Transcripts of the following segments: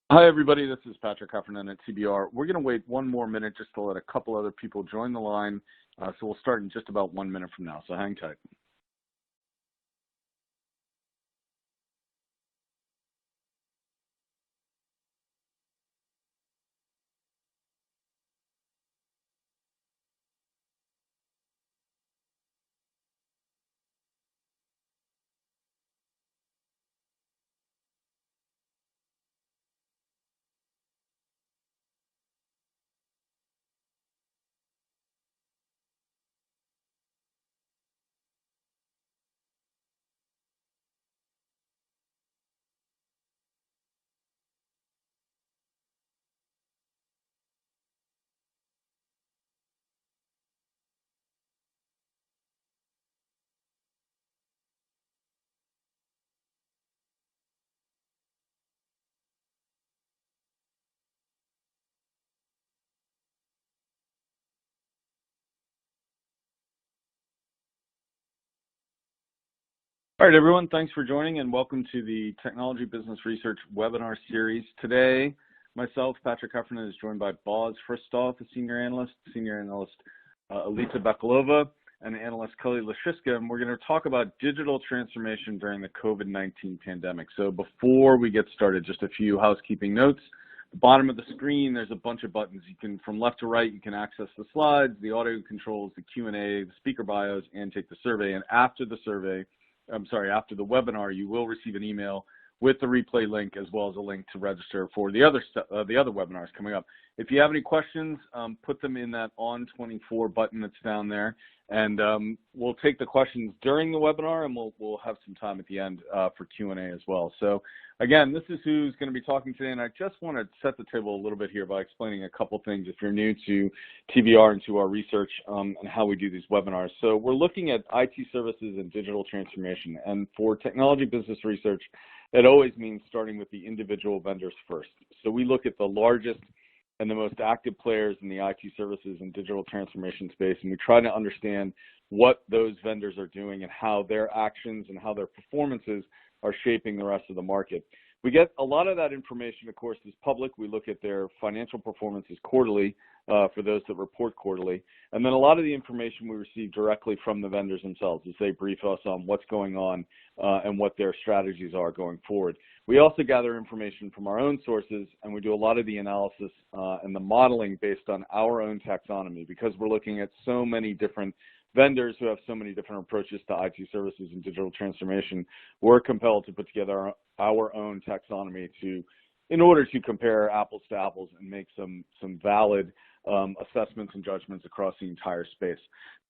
Hi, everybody. This is Patrick Heffernan at TBR. We're going to wait one more minute just to let a couple other people join the line. So we'll start in just about 1 minute from now. So hang tight. All right, everyone, thanks for joining and welcome to the Technology Business Research webinar series. Today, myself, Patrick Heffernan, is joined by Boz Fristoff, a senior analyst Alita Bakalova, and analyst Kelly Lashiska, and we're going to talk about digital transformation during the COVID-19 pandemic. So before we get started, just a few housekeeping notes. At the bottom of the screen, there's a bunch of buttons. You can, from left to right, you can access the slides, the audio controls, the Q&A, the speaker bios, and take the survey. And after the webinar, you will receive an email with the replay link as well as a link to register for the other webinars coming up. If you have any questions, put them in that On24 button that's down there, and we'll take the questions during the webinar, and we'll have some time at the end for Q&A as well. So again, this is who's going to be talking today, and I just want to set the table a little bit here by explaining a couple things if you're new to TBR and to our research and how we do these webinars. So we're looking at IT services and digital transformation, and for technology business research, it always means starting with the individual vendors first. So we look at the largest and the most active players in the IT services and digital transformation space, and we try to understand what those vendors are doing and how their actions and how their performances are shaping the rest of the market. We get a lot of that information, of course, is public. We look at their financial performances quarterly for those that report quarterly. And then a lot of the information we receive directly from the vendors themselves as they brief us on what's going on and what their strategies are going forward. We also gather information from our own sources, and we do a lot of the analysis and the modeling based on our own taxonomy, because we're looking at so many different vendors who have so many different approaches to IT services and digital transformation. We're compelled to put together our own taxonomy in order to compare apples to apples and make some valid assessments and judgments across the entire space.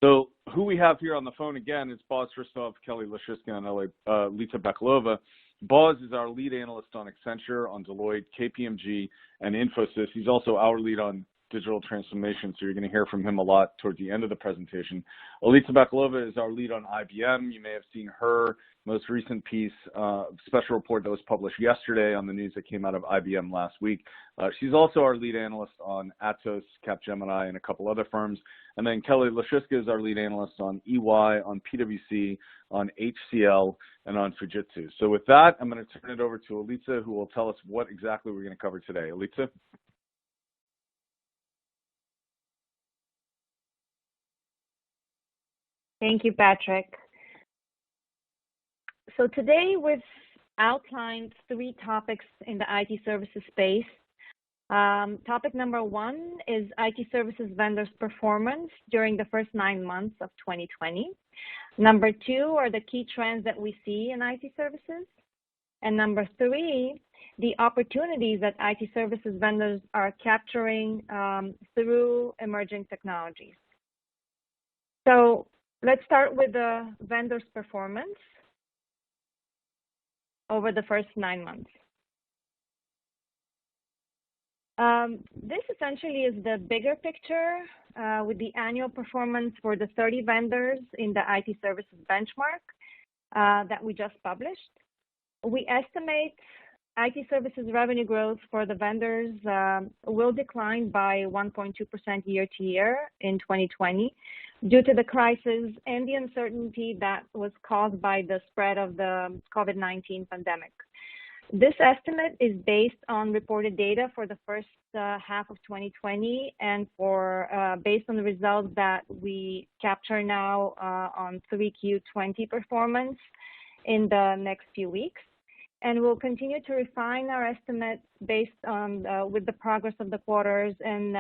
So who we have here on the phone again is Boz Fristoff, Kelly Lashiska, and Alita Bakalova. Boz is our lead analyst on Accenture, on Deloitte, KPMG, and Infosys. He's also our lead on digital transformation, so you're going to hear from him a lot toward the end of the presentation. Alita Bakalova is our lead on IBM. You may have seen her most recent piece, special report that was published yesterday on the news that came out of IBM last week. She's also our lead analyst on Atos, Capgemini, and a couple other firms. And then Kelly Lashiska is our lead analyst on EY, on PwC, on HCL, and on Fujitsu. So with that, I'm going to turn it over to Alita, who will tell us what exactly we're going to cover today. Alita? Thank you, Patrick. So today we've outlined 3 topics in the IT services space. Topic number 1 is IT services vendors' performance during the first 9 months of 2020. Number 2 are the key trends that we see in IT services. And number 3, the opportunities that IT services vendors are capturing through emerging technologies. So let's start with the vendor's performance over the first 9 months. This essentially is the bigger picture with the annual performance for the 30 vendors in the IT services benchmark that we just published. We estimate IT services revenue growth for the vendors will decline by 1.2% year to year in 2020 due to the crisis and the uncertainty that was caused by the spread of the COVID-19 pandemic. This estimate is based on reported data for the first half of 2020 and based on the results that we capture now on 3Q20 performance in the next few weeks. And we'll continue to refine our estimates based on with the progress of the quarters and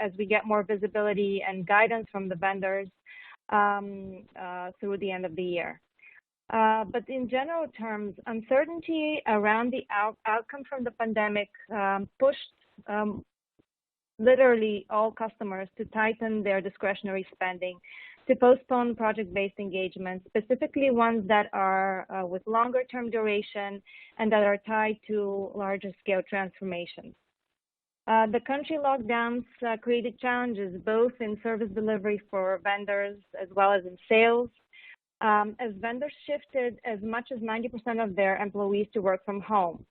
as we get more visibility and guidance from the vendors through the end of the year. But in general terms, uncertainty around the outcome from the pandemic pushed literally all customers to tighten their discretionary spending, to postpone project-based engagements, specifically ones that are with longer-term duration and that are tied to larger-scale transformations. The country lockdowns created challenges both in service delivery for vendors as well as in sales, as vendors shifted as much as 90% of their employees to work from home.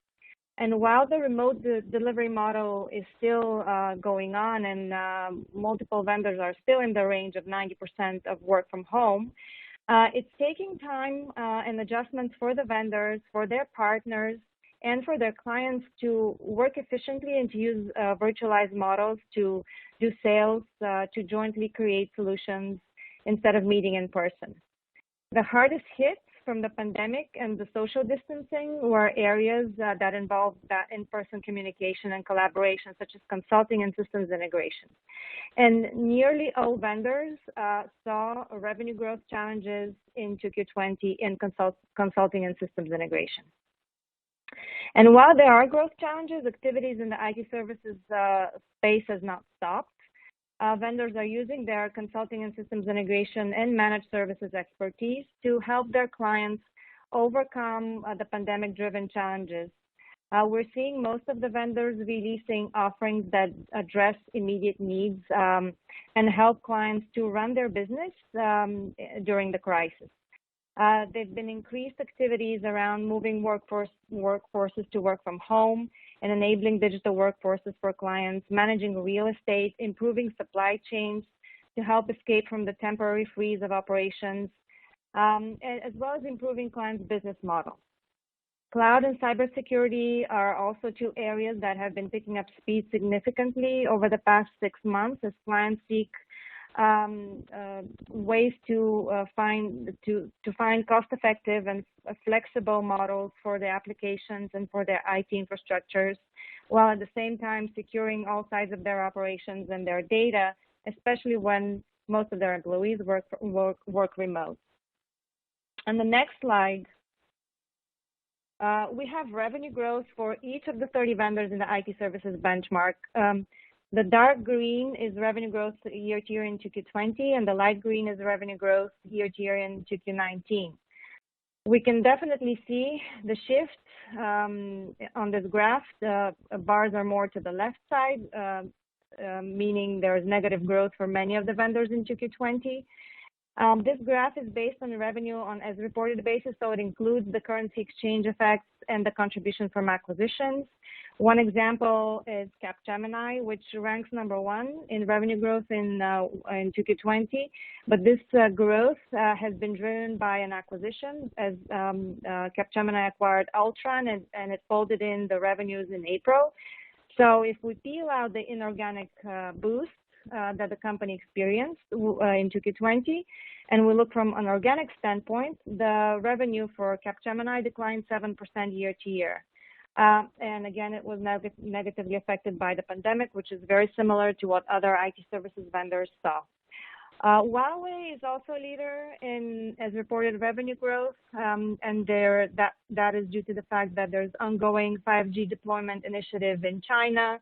And while the remote delivery model is still going on and multiple vendors are still in the range of 90% of work from home, it's taking time and adjustments for the vendors, for their partners, and for their clients to work efficiently and to use virtualized models to do sales, to jointly create solutions instead of meeting in person. The hardest hit from the pandemic and the social distancing were areas that involved that in-person communication and collaboration, such as consulting and systems integration. And nearly all vendors saw revenue growth challenges in 2Q20 in consulting and systems integration. And while there are growth challenges, activities in the IT services space has not stopped. Vendors are using their consulting and systems integration and managed services expertise to help their clients overcome the pandemic-driven challenges. We're seeing most of the vendors releasing offerings that address immediate needs and help clients to run their business during the crisis. There've been increased activities around moving workforces to work from home and enabling digital workforces for clients, managing real estate, improving supply chains to help escape from the temporary freeze of operations, as well as improving clients' business models. Cloud and cybersecurity are also two areas that have been picking up speed significantly over the past 6 months as clients seek ways to find cost-effective and flexible models for their applications and for their IT infrastructures, while at the same time securing all sides of their operations and their data, especially when most of their employees work remote. On the next slide, we have revenue growth for each of the 30 vendors in the IT services benchmark. The dark green is revenue growth year-to-year in 2Q20, and the light green is revenue growth year-to-year in 2Q19. We can definitely see the shift on this graph. The bars are more to the left side, meaning there is negative growth for many of the vendors in 2Q20. This graph is based on revenue on as reported basis, so it includes the currency exchange effects and the contribution from acquisitions. One example is Capgemini, which ranks #1 in revenue growth in 2Q20, but this growth has been driven by an acquisition as Capgemini acquired Ultron and it folded in the revenues in April. So if we peel out the inorganic boost that the company experienced in 2Q20, and we look from an organic standpoint, the revenue for Capgemini declined 7% year-to-year. And again, it was negatively affected by the pandemic, which is very similar to what other IT services vendors saw. Huawei is also a leader in as reported revenue growth, and that is due to the fact that there's ongoing 5G deployment initiative in China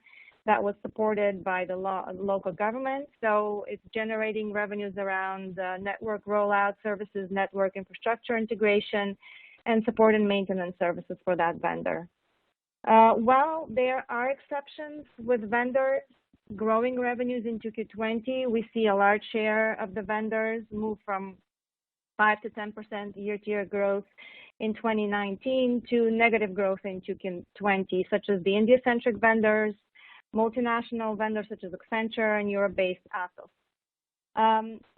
that was supported by the local government. So it's generating revenues around network rollout services, network infrastructure integration, and support and maintenance services for that vendor. While there are exceptions with vendors growing revenues in 2Q20, we see a large share of the vendors move from 5 to 10% year-to-year growth in 2019 to negative growth in 2Q20, such as the India-centric vendors, multinational vendors such as Accenture, and Europe-based Atos.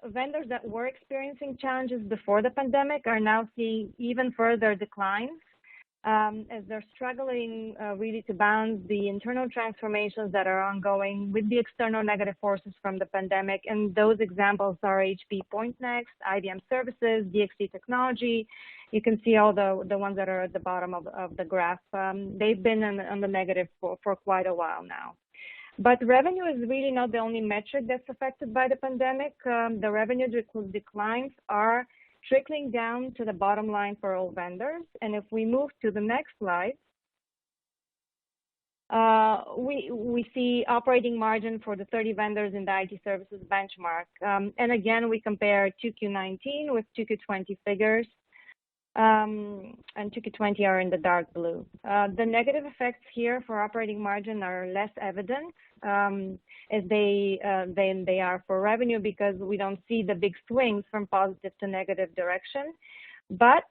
Vendors that were experiencing challenges before the pandemic are now seeing even further declines. as they're struggling really to balance the internal transformations that are ongoing with the external negative forces from the pandemic. And those examples are HP PointNext, IBM Services, DXC Technology. You can see all the ones that are at the bottom of the graph. They've been on the negative for quite a while now. But revenue is really not the only metric that's affected by the pandemic. The revenue declines are trickling down to the bottom line for all vendors. And if we move to the next slide, we see operating margin for the 30 vendors in the IT services benchmark. And again, we compare 2Q19 with 2Q20 figures. And 2Q20 are in the dark blue. The negative effects here for operating margin are less evident as than they are for revenue, because we don't see the big swings from positive to negative direction. But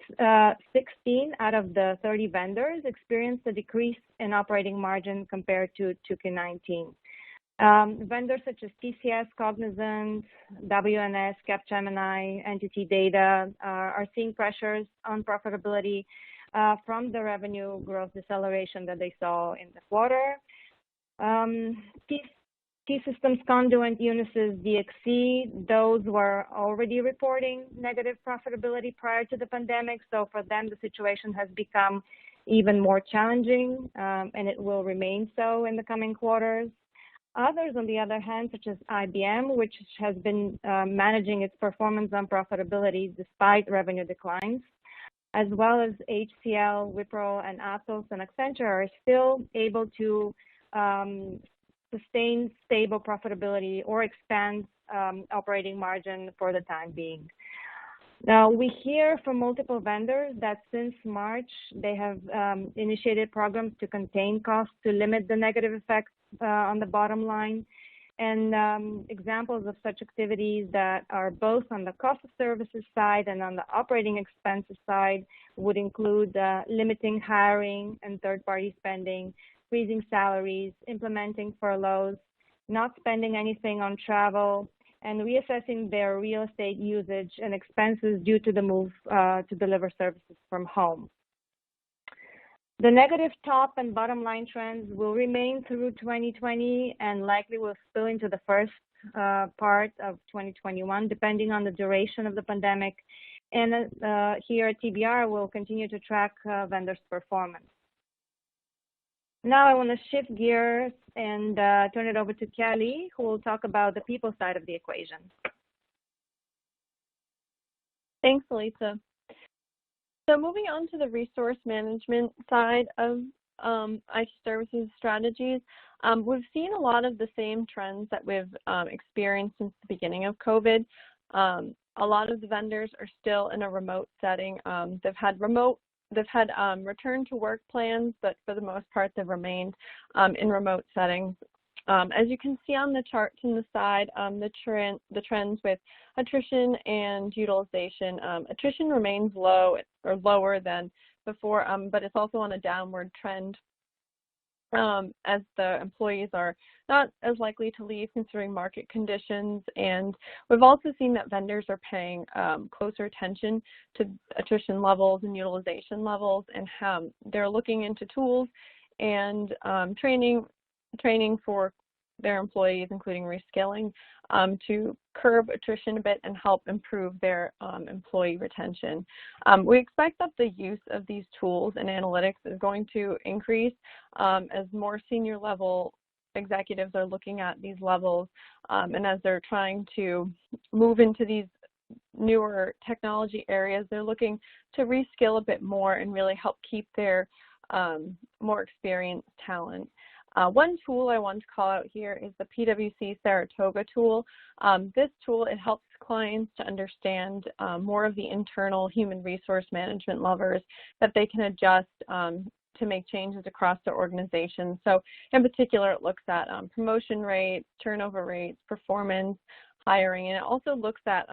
16 out of the 30 vendors experienced a decrease in operating margin compared to 2Q19. Vendors such as TCS, Cognizant, WNS, Capgemini, Entity Data are seeing pressures on profitability from the revenue growth deceleration that they saw in the quarter. T-Systems, Conduent, Unisys, DXC, those were already reporting negative profitability prior to the pandemic. So for them, the situation has become even more challenging, and it will remain so in the coming quarters. Others, on the other hand, such as IBM, which has been managing its performance on profitability despite revenue declines, as well as HCL, Wipro, and Atos and Accenture, are still able to sustain stable profitability or expand operating margin for the time being. Now, we hear from multiple vendors that since March, they have initiated programs to contain costs to limit the negative effects on the bottom line. And examples of such activities that are both on the cost of services side and on the operating expenses side would include limiting hiring and third-party spending, freezing salaries, implementing furloughs, not spending anything on travel, and reassessing their real estate usage and expenses due to the move to deliver services from home. The negative top and bottom line trends will remain through 2020 and likely will spill into the first part of 2021, depending on the duration of the pandemic. And here at TBR, we'll continue to track vendors' performance. Now I want to shift gears and turn it over to Kelly, who will talk about the people side of the equation. Thanks, Elisa. So moving on to the resource management side of IT services strategies, we've seen a lot of the same trends that we've experienced since the beginning of COVID. A lot of the vendors are still in a remote setting. They've had return to work plans, but for the most part, they've remained in remote settings. As you can see on the charts on the side, the trends with attrition and utilization. Attrition remains low or lower than before, but it's also on a downward trend as the employees are not as likely to leave considering market conditions. And we've also seen that vendors are paying closer attention to attrition levels and utilization levels, and they're looking into tools and training for their employees, including reskilling, to curb attrition a bit and help improve their employee retention. We expect that the use of these tools and analytics is going to increase as more senior level executives are looking at these levels and as they're trying to move into these newer technology areas, they're looking to reskill a bit more and really help keep their more experienced talent. One tool I want to call out here is the PwC Saratoga tool. This tool, it helps clients to understand more of the internal human resource management levers that they can adjust to make changes across their organization. So in particular, it looks at promotion rates, turnover rates, performance, hiring, and it also looks at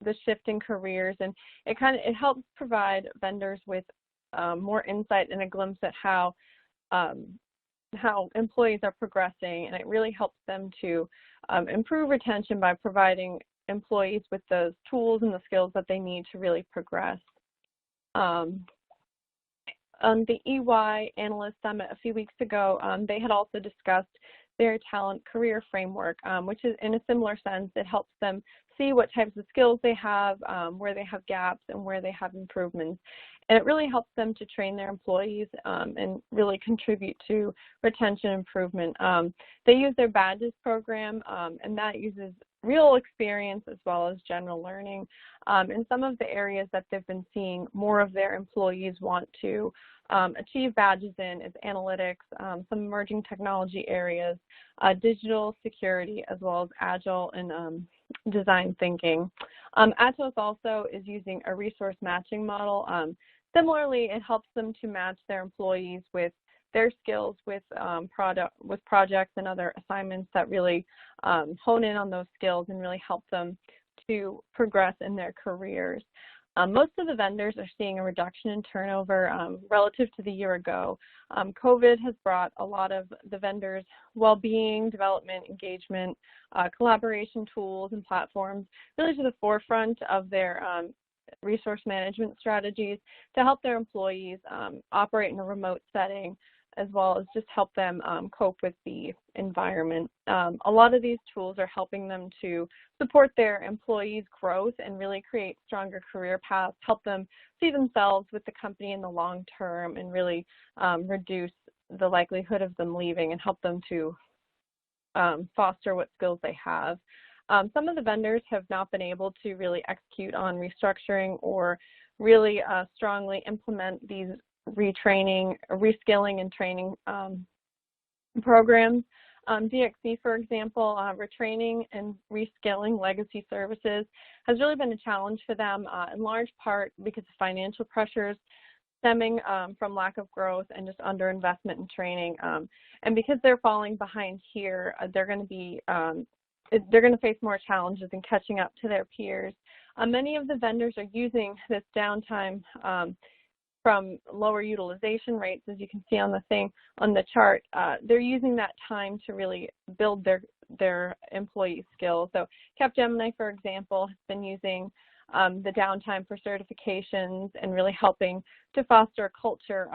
the shift in careers, and it helps provide vendors with more insight and a glimpse at how employees are progressing, and it really helps them to improve retention by providing employees with the tools and the skills that they need to really progress. the EY Analyst Summit a few weeks ago, they had also discussed their talent career framework, which is in a similar sense. It helps them see what types of skills they have, where they have gaps, and where they have improvements. And it really helps them to train their employees and really contribute to retention improvement. They use their badges program, and that uses real experience as well as general learning. In some of the areas that they've been seeing more of their employees want to achieve badges in is analytics, some emerging technology areas, digital security, as well as agile and design thinking. Atos also is using a resource matching model. Similarly, it helps them to match their employees with their skills with projects and other assignments that really hone in on those skills and really help them to progress in their careers. Most of the vendors are seeing a reduction in turnover relative to the year ago. COVID has brought a lot of the vendors' well-being, development, engagement, collaboration tools, and platforms really to the forefront of their resource management strategies to help their employees operate in a remote setting, as well as just help them cope with the environment. A lot of these tools are helping them to support their employees' growth and really create stronger career paths, help them see themselves with the company in the long term, and really reduce the likelihood of them leaving and help them to foster what skills they have. Some of the vendors have not been able to really execute on restructuring or really strongly implement these retraining, reskilling and training programs. DXC, for example, retraining and reskilling legacy services has really been a challenge for them in large part because of financial pressures stemming from lack of growth and just underinvestment in training. And because they're falling behind here, they're going to face more challenges in catching up to their peers. Many of the vendors are using this downtime from lower utilization rates, as you can see on the chart. They're using that time to really build their employee skills. So Capgemini, for example, has been using the downtime for certifications and really helping to foster a culture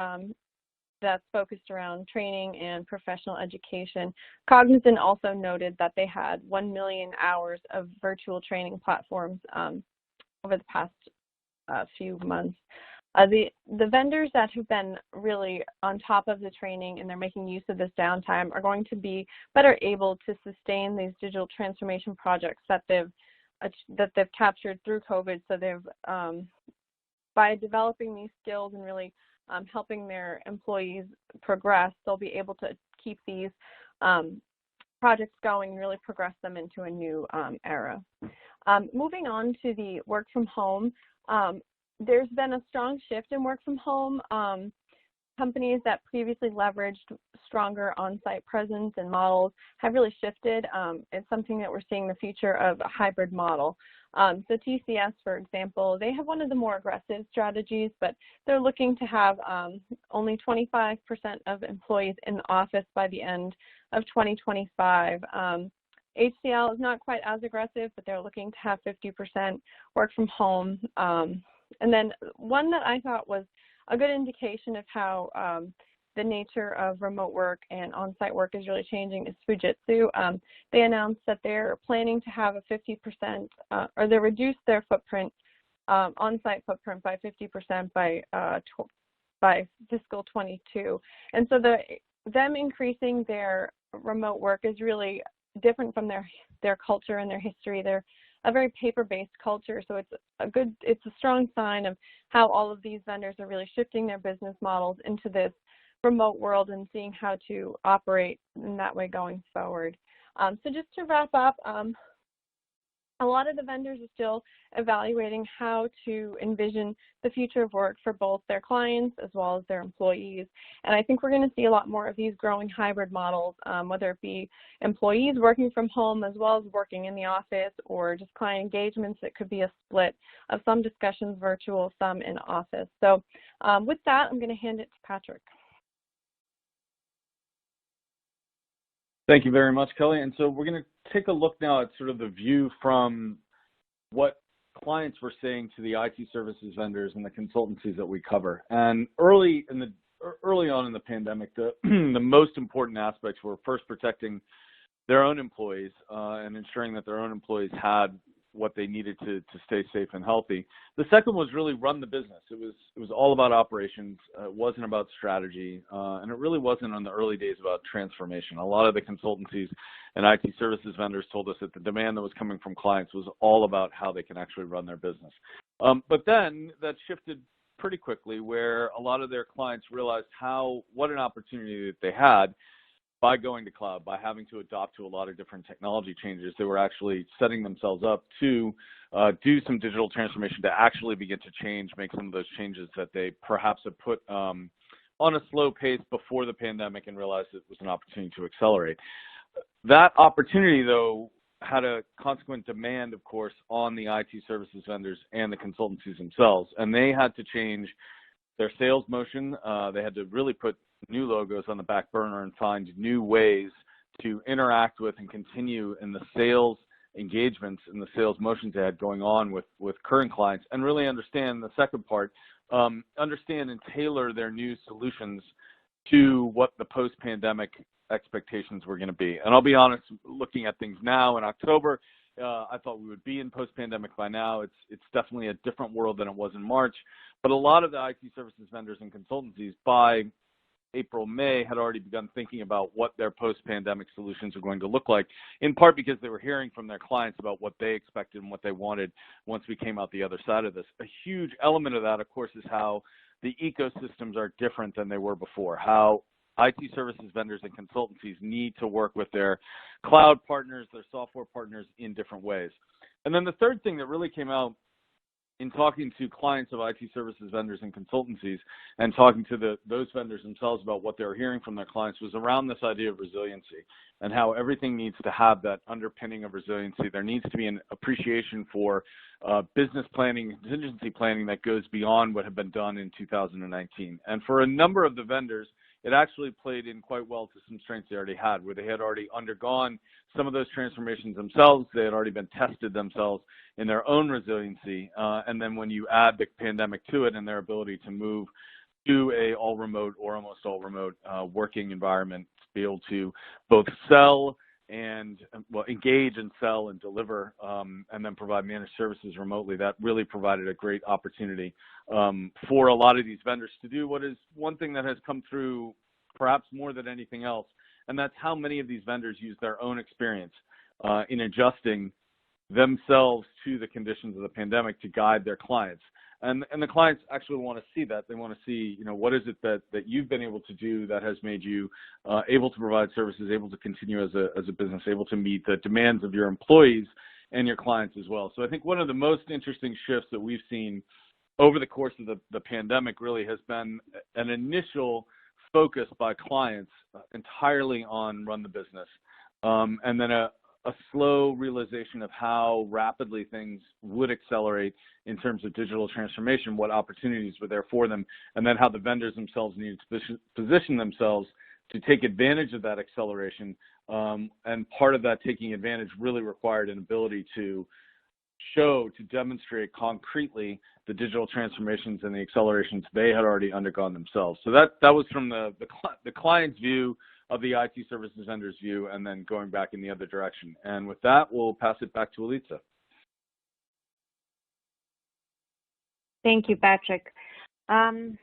that's focused around training and professional education. Cognizant also noted that they had 1 million hours of virtual training platforms over the past few months. The vendors that have been really on top of the training and they're making use of this downtime are going to be better able to sustain these digital transformation projects that they've captured through COVID. So they've by developing these skills and really helping their employees progress, they'll be able to keep these projects going and really progress them into a new era. Moving on to the work from home, there's been a strong shift in work from home. Companies that previously leveraged stronger on-site presence and models have really shifted. It's something that we're seeing the future of a hybrid model. So TCS, for example, they have one of the more aggressive strategies, but they're looking to have only 25% of employees in the office by the end of 2025. HCL is not quite as aggressive, but they're looking to have 50% work from home. And then one that I thought was a good indication of how the nature of remote work and on-site work is really changing is Fujitsu. They announced that they're planning to have a 50%, or they reduced their footprint, on-site footprint by 50% by fiscal 22. And so them increasing their remote work is really different from their culture and their history. They're a very paper-based culture, so it's a strong sign of how all of these vendors are really shifting their business models into this remote world and seeing how to operate in that way going forward. So just to wrap up, a lot of the vendors are still evaluating how to envision the future of work for both their clients as well as their employees. And I think we're going to see a lot more of these growing hybrid models, whether it be employees working from home as well as working in the office, or just client engagements that could be a split of some discussions virtual, some in office. So with that, I'm going to hand it to Patrick. Thank you very much, Kelly. And so we're going to take a look now at sort of the view from what clients were saying to the IT services vendors and the consultancies that we cover. And early on in the pandemic, the most important aspects were first protecting their own employees and ensuring that their own employees had what they needed to stay safe and healthy. The second was really run the business. It was all about operations. It wasn't about strategy, and it really wasn't in the early days about transformation. A lot of the consultancies and IT services vendors told us that the demand that was coming from clients was all about how they can actually run their business. But then that shifted pretty quickly, where a lot of their clients realized what an opportunity that they had by going to cloud, by having to adopt to a lot of different technology changes. They were actually setting themselves up to do some digital transformation, to actually begin to change, make some of those changes that they perhaps had put on a slow pace before the pandemic and realized it was an opportunity to accelerate. That opportunity, though, had a consequent demand, of course, on the IT services vendors and the consultancies themselves, and they had to change their sales motion. They had to really put new logos on the back burner and find new ways to interact with and continue in the sales engagements and the sales motions they had going on with current clients, and really understand the second part, understand and tailor their new solutions to what the post-pandemic expectations were going to be. And I'll be honest, looking at things now in October, I thought we would be in post-pandemic by now. It's definitely a different world than it was in March, but a lot of the IT services vendors and consultancies by April, May had already begun thinking about what their post-pandemic solutions are going to look like, in part because they were hearing from their clients about what they expected and what they wanted once we came out the other side of this. A huge element of that, of course, is how the ecosystems are different than they were before, how IT services vendors and consultancies need to work with their cloud partners, their software partners in different ways. And then the third thing that really came out in talking to clients of IT services vendors and consultancies and talking to those vendors themselves about what they were hearing from their clients was around this idea of resiliency and how everything needs to have that underpinning of resiliency. There needs to be an appreciation for business planning, contingency planning that goes beyond what had been done in 2019. And for a number of the vendors, it actually played in quite well to some strengths they already had, where they had already undergone some of those transformations themselves. They had already been tested themselves in their own resiliency. And then when you add the pandemic to it and their ability to move to a all remote or almost all remote working environment, to be able to both sell and engage and sell and deliver and then provide managed services remotely, that really provided a great opportunity for a lot of these vendors to do what is one thing that has come through perhaps more than anything else, and that's how many of these vendors use their own experience in adjusting themselves to the conditions of the pandemic to guide their clients. And the clients actually want to see that. They want to see, what is it that you've been able to do that has made you able to provide services, able to continue as a business, able to meet the demands of your employees and your clients as well. So I think one of the most interesting shifts that we've seen over the course of the pandemic really has been an initial focus by clients entirely on run the business, and then a slow realization of how rapidly things would accelerate in terms of digital transformation, what opportunities were there for them, and then how the vendors themselves needed to position themselves to take advantage of that acceleration. And part of that taking advantage really required an ability to demonstrate concretely the digital transformations and the accelerations they had already undergone themselves. So that was from the client's view of the IT services vendor's view, and then going back in the other direction. And with that, we'll pass it back to Elitza. Thank you, Patrick. The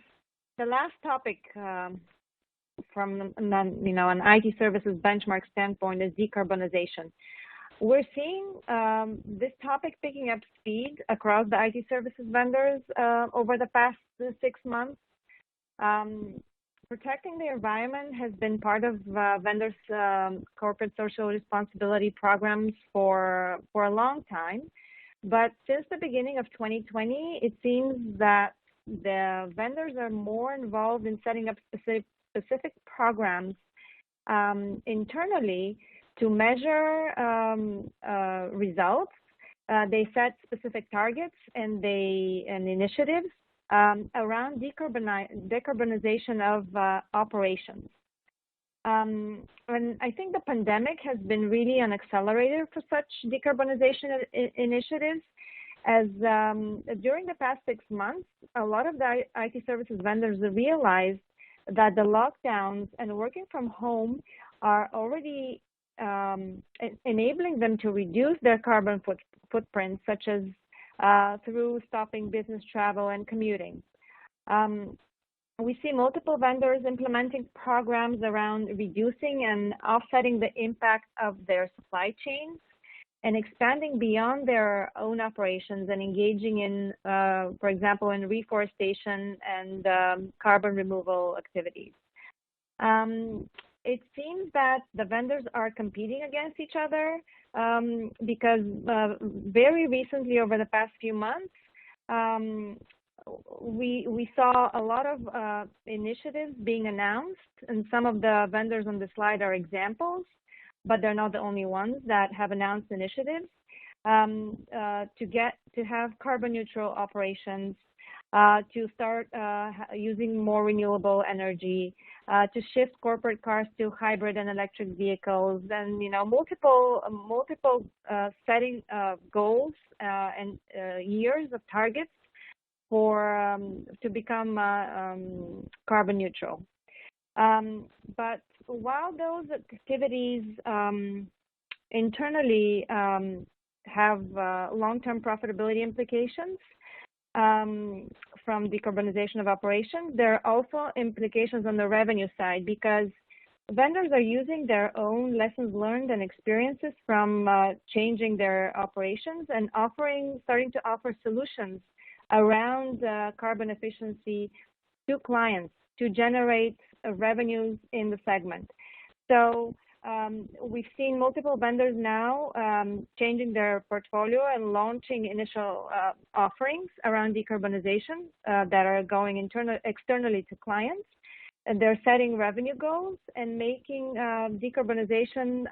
last topic from an IT services benchmark standpoint is decarbonization. We're seeing this topic picking up speed across the IT services vendors over the past 6 months. Protecting the environment has been part of vendors' corporate social responsibility programs for a long time. But since the beginning of 2020, it seems that the vendors are more involved in setting up specific programs internally to measure results. They set specific targets and initiatives around decarbonization of operations. And I think the pandemic has been really an accelerator for such decarbonization initiatives. as during the past 6 months, a lot of the IT services vendors realized that the lockdowns and working from home are already enabling them to reduce their carbon footprint, such as through stopping business travel and commuting. We see multiple vendors implementing programs around reducing and offsetting the impact of their supply chains and expanding beyond their own operations and engaging in, for example, in reforestation and carbon removal activities. It seems that the vendors are competing against each other because very recently, over the past few months, we saw a lot of initiatives being announced, and some of the vendors on the slide are examples, but they're not the only ones that have announced initiatives to have carbon neutral operations, to start using more renewable energy, to shift corporate cars to hybrid and electric vehicles, and multiple setting goals and years of targets for to become carbon neutral. But while those activities internally have long-term profitability implications from decarbonization of operations, there are also implications on the revenue side, because vendors are using their own lessons learned and experiences from changing their operations and starting to offer solutions around carbon efficiency to clients to generate revenues in the segment. So we've seen multiple vendors now changing their portfolio and launching initial offerings around decarbonization that are going externally to clients. And they're setting revenue goals and making decarbonization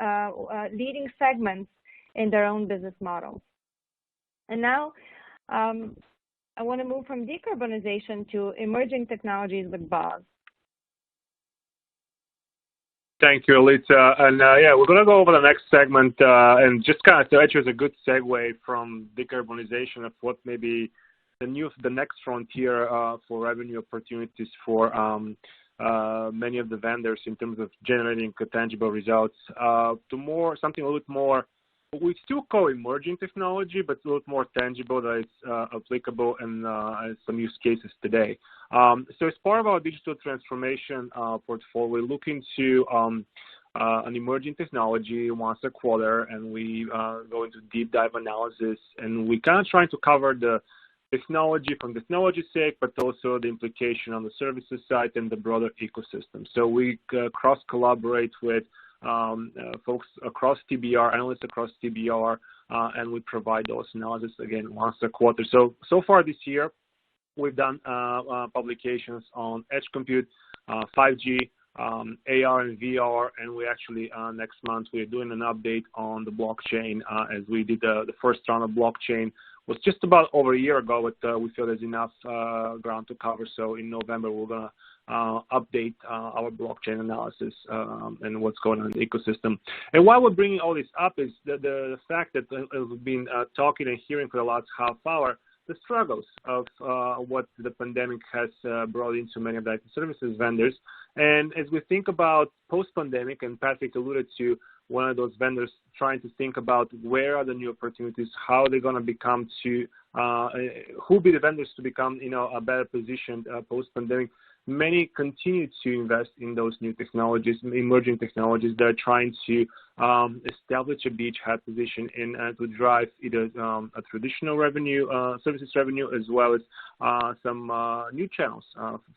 leading segments in their own business models. And now I want to move from decarbonization to emerging technologies with Boz. Thank you, Alita. And we're going to go over the next segment and just kind of actually is a good segue from decarbonization of what may be the next frontier for revenue opportunities for many of the vendors in terms of generating tangible results to something a little bit more. We still call emerging technology, but a little more tangible that is applicable in some use cases today. So as part of our digital transformation portfolio, we look into an emerging technology once a quarter, and we go into deep dive analysis, and we kind of trying to cover the technology from the technology sake, but also the implication on the services side and the broader ecosystem. So we cross-collaborate with folks across TBR, analysts across TBR, and we provide those analysis again once a quarter. So far this year, we've done publications on edge compute, 5G, AR and VR, and we actually next month we're doing an update on the blockchain as we did the first round of blockchain was just about over a year ago, but we feel there's enough ground to cover. So in November we're gonna update our blockchain analysis and what's going on in the ecosystem. And why we're bringing all this up is the fact that we've been talking and hearing for the last half hour the struggles of what the pandemic has brought into many of the IT services vendors. And as we think about post-pandemic, and Patrick alluded to one of those vendors trying to think about where are the new opportunities, how are they going to become who be the vendors to become, a better positioned post-pandemic. Many continue to invest in those new technologies, emerging technologies. They're trying to establish a beachhead position to drive either a traditional revenue, services revenue, as well as some new channels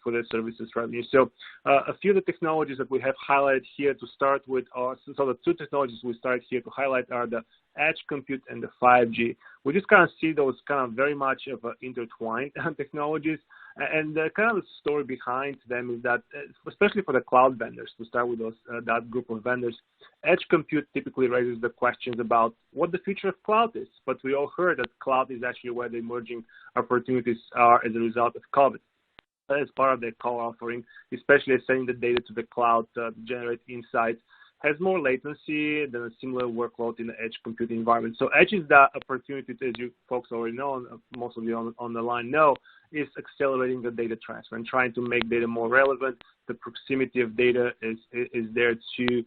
for their services revenue. So a few of the technologies that we have highlighted here to start with so the two technologies we started here to highlight are the edge compute and the 5G. We just kind of see those kind of very much of intertwined technologies. And the kind of the story behind them is that, especially for the cloud vendors, to start with that group of vendors, edge compute typically raises the questions about what the future of cloud is. But we all heard that cloud is actually where the emerging opportunities are as a result of COVID. As part of their core offering, especially sending the data to the cloud to generate insights. has more latency than a similar workload in the edge computing environment. So edge is that opportunity, as you folks already know, most of you on the line know, is accelerating the data transfer and trying to make data more relevant. The proximity of data is there to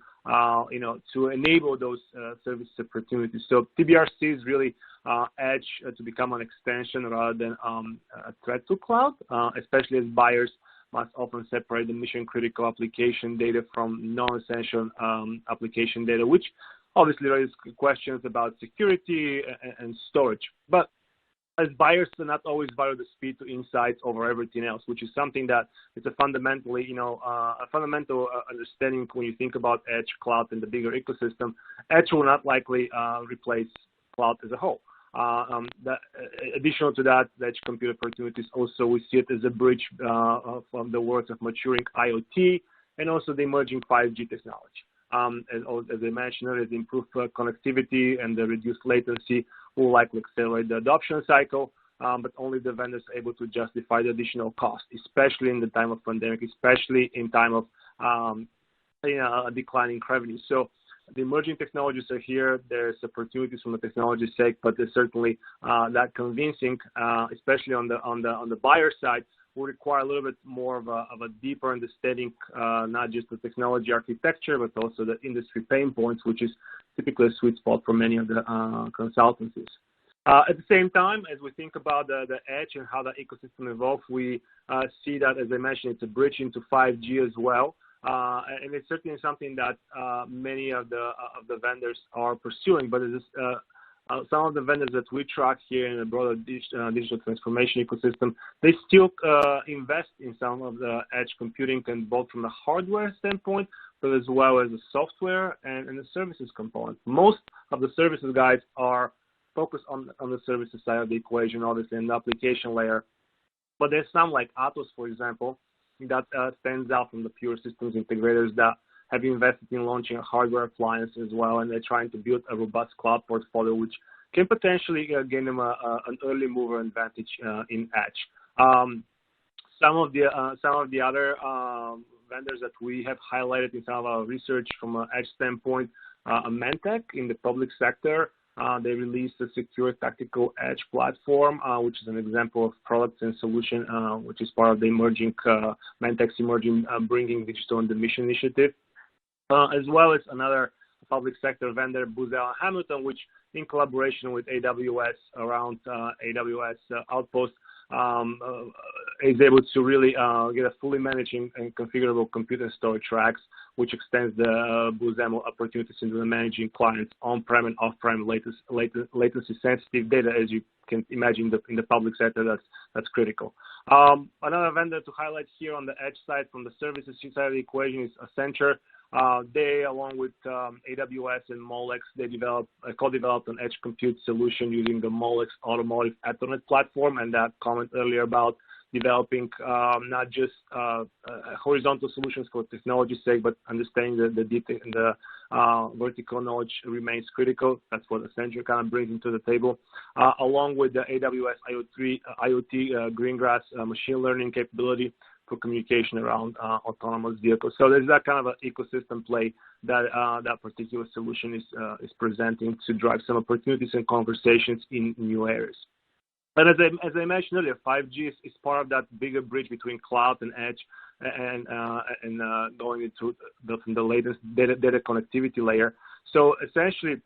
to enable those service opportunities. So TBRC is really edge to become an extension rather than a threat to cloud, especially as buyers must often separate the mission-critical application data from non-essential application data, which obviously raises questions about security and storage. But as buyers do not always value the speed to insights over everything else, which is something that is a fundamental understanding when you think about edge, cloud, and the bigger ecosystem. Edge will not likely replace cloud as a whole. Additional to that, the edge compute opportunities also, we see it as a bridge from the world of maturing IoT and also the emerging 5G technology. As I mentioned earlier, the improved connectivity and the reduced latency will likely accelerate the adoption cycle, but only the vendors are able to justify the additional cost, especially in the time of pandemic, especially in time of declining revenue. So the emerging technologies are here. There's opportunities from the technology sake, but they're certainly not convincing, especially on the buyer side, will require a little bit more of a deeper understanding, not just the technology architecture, but also the industry pain points, which is typically a sweet spot for many of the consultancies. At the same time, as we think about the edge and how the ecosystem evolves, we see that, as I mentioned, it's a bridge into 5G as well. And it's certainly something that many of the vendors are pursuing, but it is some of the vendors that we track here in the broader digital transformation ecosystem, they still invest in some of the edge computing, and both from the hardware standpoint, but as well as the software and the services component. Most of the services guys are focused on the services side of the equation, obviously, in the application layer. But there's some like Atos, for example, that stands out from the pure systems integrators that have invested in launching a hardware appliance as well, and they're trying to build a robust cloud portfolio, which can potentially gain them an early mover advantage in edge. Some of the other vendors that we have highlighted in some of our research from an edge standpoint, Mentec in the public sector. They released a secure tactical edge platform, which is an example of products and solution, which is part of the emerging Mentec's emerging bringing digital on the mission initiative, as well as another public sector vendor, Booz Allen Hamilton, which in collaboration with AWS around AWS Outpost is able to really get a fully managed and configurable compute and storage racks, which extends the Booz Allen opportunities into the managing clients on-prem and off-prem latency-sensitive data, as you can imagine in the public sector. That's critical. Another vendor to highlight here on the edge side, from the services side of the equation, is Accenture. They, along with AWS and Molex, they co-developed an edge compute solution using the Molex Automotive Ethernet platform, and that comment earlier about developing not just horizontal solutions for technology's sake, but understanding the detail and the vertical knowledge remains critical. That's what Accenture kind of brings into the table, along with the AWS IoT Greengrass machine learning capability for communication around autonomous vehicles. So there's that kind of an ecosystem play that that particular solution is presenting to drive some opportunities and conversations in new areas. And as I mentioned earlier, 5G is part of that bigger bridge between cloud and edge, and going into the latest data connectivity layer. So essentially,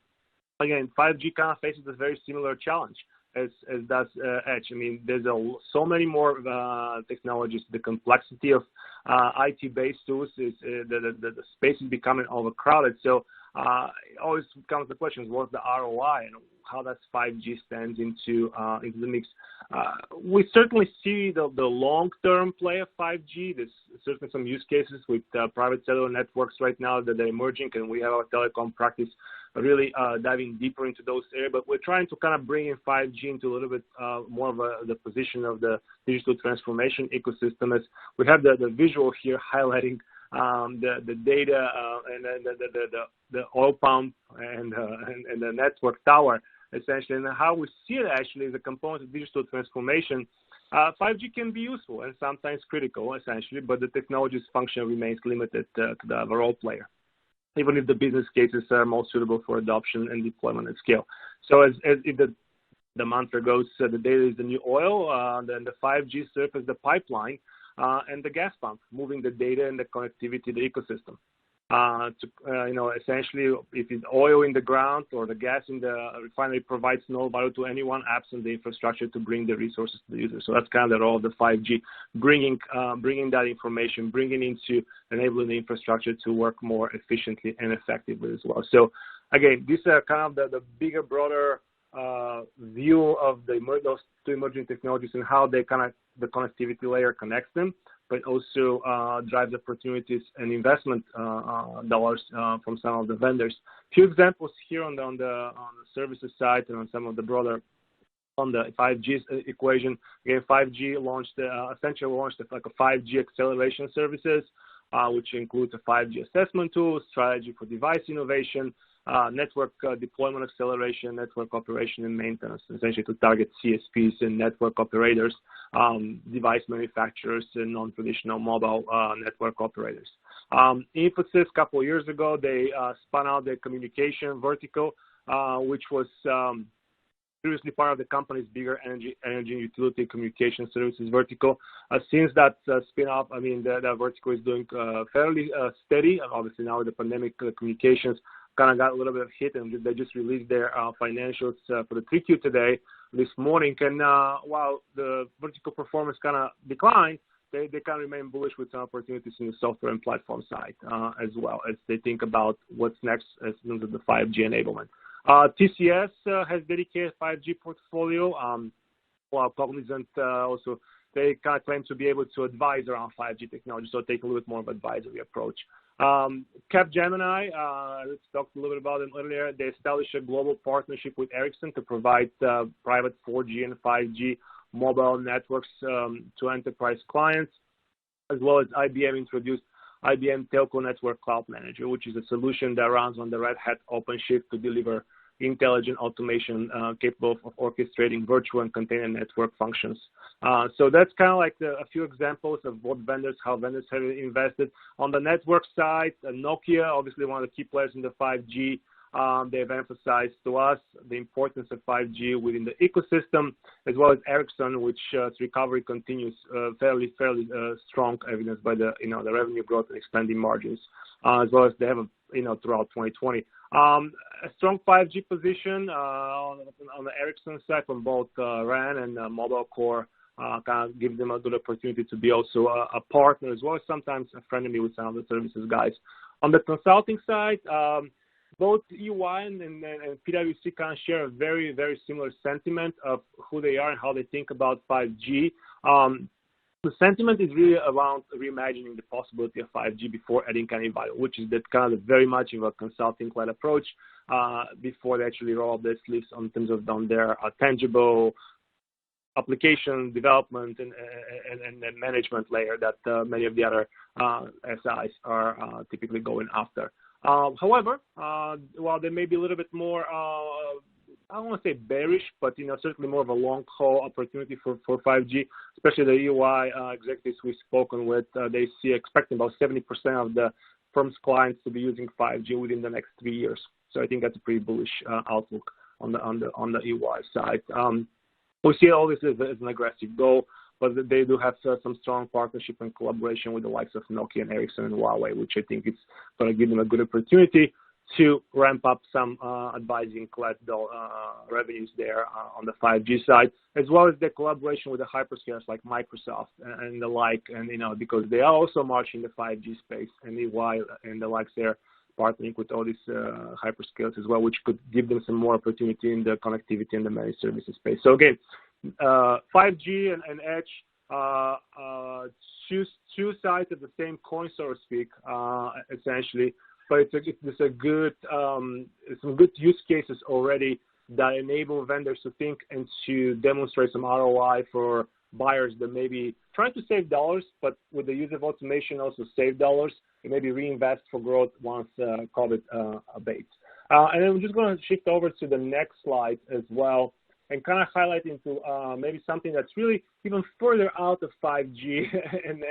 again, 5G kind of faces a very similar challenge as does edge. I mean, there's so many more technologies. The complexity of IT-based tools is the space is becoming overcrowded. So always comes the question: what's the ROI, and how does 5G stands into the mix? We certainly see the long-term play of 5G. There's certainly some use cases with private cellular networks right now that are emerging, and we have our telecom practice really diving deeper into those areas. But we're trying to kind of bring in 5G into a little bit more of the position of the digital transformation ecosystem, as we have the visual here highlighting the data and the oil pump and the network tower, essentially, and how we see it actually as a component of digital transformation. 5G can be useful and sometimes critical, essentially, but the technology's function remains limited to the overall player. even if the business cases are most suitable for adoption and deployment at scale. So as the mantra goes, the data is the new oil, then the 5G serves as the pipeline and the gas pump, moving the data and the connectivity to the ecosystem. Essentially, if it's oil in the ground or the gas in the refinery provides no value to anyone absent the infrastructure to bring the resources to the user. So that's kind of the role of the 5G, bringing that information, bringing into enabling the infrastructure to work more efficiently and effectively as well. So again, these are kind of the bigger, broader view of those two emerging technologies and how they the connectivity layer connects them, but also drives opportunities and investment dollars from some of the vendors. Few examples here on the services side and on some of the broader on the 5G equation. Again, 5G essentially launched like a 5G acceleration services, which includes a 5G assessment tool, strategy for device innovation, network deployment acceleration, network operation and maintenance, essentially to target CSPs and network operators, device manufacturers, and non-traditional mobile network operators. Infosys, a couple of years ago, they spun out their communication vertical, which was previously part of the company's bigger energy and utility communication services vertical. Since that spin-off, I mean, that vertical is doing fairly steady. Obviously, now with the pandemic, communications kind of got a little bit of hit, and they just released their financials for the 3Q today, this morning. And while the vertical performance kind of declined, they kind of remain bullish with some opportunities in the software and platform side as well as they think about what's next as terms of the 5G enablement. TCS has dedicated 5G portfolio, while Cognizant also, they kind of claim to be able to advise around 5G technology, so take a little bit more of an advisory approach. Capgemini, let's talk a little bit about them earlier. They established a global partnership with Ericsson to provide private 4G and 5G mobile networks to enterprise clients, as well as IBM introduced IBM Telco Network Cloud Manager, which is a solution that runs on the Red Hat OpenShift to deliver intelligent automation capable of orchestrating virtual and container network functions. So that's kind of like a few examples of how vendors have invested. On the network side, Nokia, obviously one of the key players in the 5G, they've emphasized to us the importance of 5G within the ecosystem, as well as Ericsson, which its recovery continues fairly strong, evidenced by the the revenue growth and expanding margins, as well as they have throughout 2020. A strong 5G position on the Ericsson side from both RAN and mobile core kind of gives them a good opportunity to be also a partner, as well as sometimes a frenemy with some of the services guys. On the consulting side, both EY and PwC kind of share a very, very similar sentiment of who they are and how they think about 5G. The sentiment is really around reimagining the possibility of 5G before adding any value, which is that kind of very much of a consulting-led approach before they actually roll up their sleeves on terms of on their tangible application development and management layer that many of the other SIs are typically going after. However, while they may be a little bit more, I don't want to say bearish, but certainly more of a long haul opportunity for 5G, especially the EY executives we've spoken with. They expecting about 70% of the firm's clients to be using 5G within the next 3 years. So I think that's a pretty bullish outlook on the EY side. We see all this as an aggressive goal, but they do have some strong partnership and collaboration with the likes of Nokia and Ericsson and Huawei, which I think is going to give them a good opportunity to ramp up some advising-led revenues there on the 5G side, as well as the collaboration with the hyperscalers like Microsoft and the like, and because they are also marching the 5G space, and EY and the likes there partnering with all these hyperscalers as well, which could give them some more opportunity in the connectivity and the managed services space. So again, 5G and edge, two sides of the same coin, so to speak, essentially. But it's a good, some good use cases already that enable vendors to think and to demonstrate some ROI for buyers that may be trying to save dollars, but with the use of automation also save dollars and maybe reinvest for growth once COVID abates. And then we're just going to shift over to the next slide as well and kind of highlight into maybe something that's really even further out of 5G and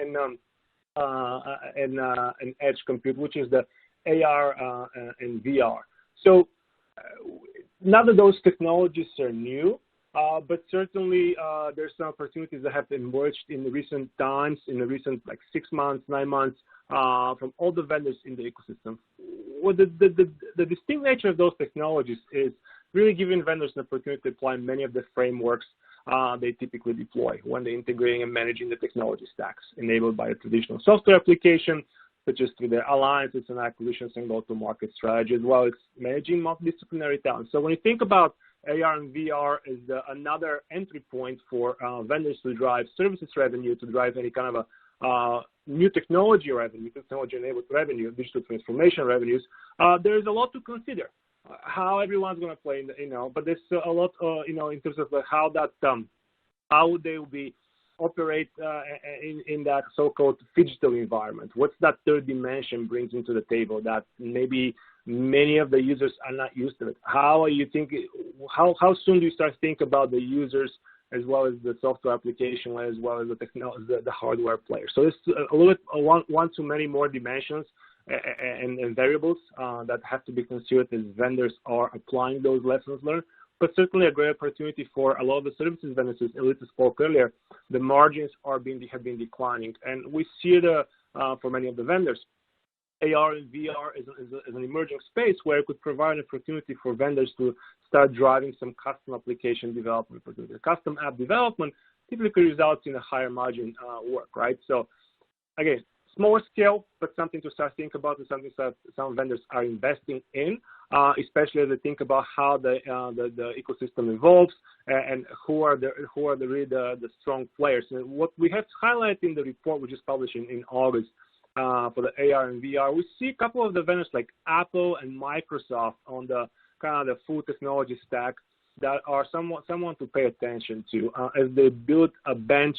edge compute, which is the AR and VR. So none of those technologies are new, but certainly there's some opportunities that have emerged in the recent times, in the recent 6 months, 9 months, from all the vendors in the ecosystem. Well, the distinct nature of those technologies is really giving vendors an opportunity to apply many of the frameworks they typically deploy when they're integrating and managing the technology stacks enabled by a traditional software application, such as through their alliances and acquisitions and go-to-market strategy, as well as managing multidisciplinary talent. So when you think about AR and VR as another entry point for vendors to drive services revenue, to drive any kind of a new technology revenue, technology-enabled revenue, digital transformation revenues, there is a lot to consider. How everyone's going to play, but there's a lot, in terms of how they will be operate in that so-called digital environment. What's that third dimension brings into the table that maybe many of the users are not used to it? How are you thinking? How soon do you start thinking about the users as well as the software application, as well as the technology, the hardware player? So it's a little bit one to many more dimensions and variables that have to be considered as vendors are applying those lessons learned. But certainly a great opportunity for a lot of the services vendors, as Elita spoke earlier. The margins have been declining, and we see it for many of the vendors. AR and VR is an emerging space where it could provide an opportunity for vendors to start driving some custom application development. Custom app development typically results in a higher margin work, right? So again, smaller scale, but something to start thinking about, and something that some vendors are investing in, especially as they think about how the ecosystem evolves and who are really the strong players. And what we have highlighted in the report we just published in August for the AR and VR, we see a couple of the vendors like Apple and Microsoft on the kind of the full technology stack that are someone to pay attention to as they build a bench